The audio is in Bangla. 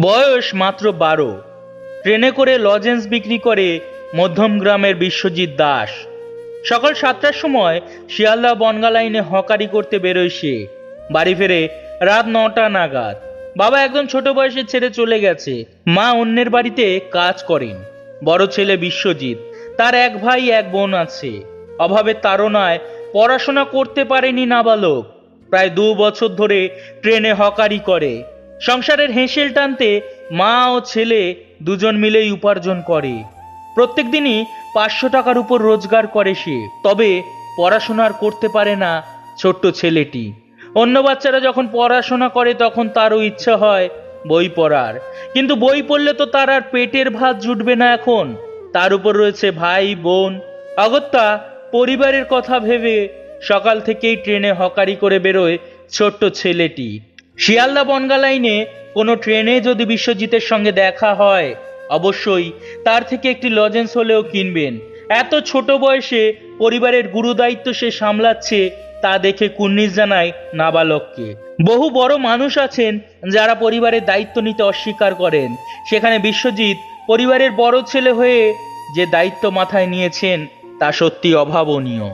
বয়স মাত্র 12। ট্রেনে করে লজেন্স বিক্রি করে মধ্যমগ্রামের বিশ্বজিৎ দাস। সকাল 7টার সময় শিয়ালদা বনগা লাইনে হকারি করতে বেরোয় সে। বাড়ি ফেরে রাত 9টা নাগাদ। বাবা একদম ছোট বয়সে ছেড়ে চলে গেছে। মা অন্যের বাড়িতে কাজ করেন। বড় ছেলে বিশ্বজিৎ, তার এক ভাই এক বোন আছে। অভাবের তাড়নায় পড়াশোনা করতে পারেনি নাবালক। প্রায় 2 বছর ধরে ট্রেনে হকারি করে। সংসারের হেঁসেল টানতে মা ও ছেলে দুজন মিলেই উপার্জন করে। প্রত্যেক দিনই 500 টাকার উপর রোজগার করে সে। তবে পড়াশোনা আর করতে পারে না ছোট্ট ছেলেটি। অন্য বাচ্চারা যখন পড়াশোনা করে তখন তারও ইচ্ছা হয় বই পড়ার, কিন্তু বই পড়লে তো তার আর পেটের ভাত জুটবে না এখন। তার উপর রয়েছে ভাই বোন। অগত্যা পরিবারের কথা ভেবে সকাল থেকেই ট্রেনে হকারি করে বেরোয় ছোট্ট ছেলেটি। শিয়ালদা বনগা লাইনে কোনো ট্রেনে যদি বিশ্বজিতের সঙ্গে দেখা হয়, অবশ্যই তার থেকে একটি লজেন্স হলেও কিনবেন। এত ছোট বয়সে পরিবারের গুরুদায়িত্ব সে সামলাচ্ছে, তা দেখে কুর্নিশ জানায় নাবালককে। বহু বড় মানুষ আছেন যারা পরিবারের দায়িত্ব নিতে অস্বীকার করেন, সেখানে বিশ্বজিৎ পরিবারের বড় ছেলে হয়ে যে দায়িত্ব মাথায় নিয়েছেন তা সত্যি অভাবনীয়।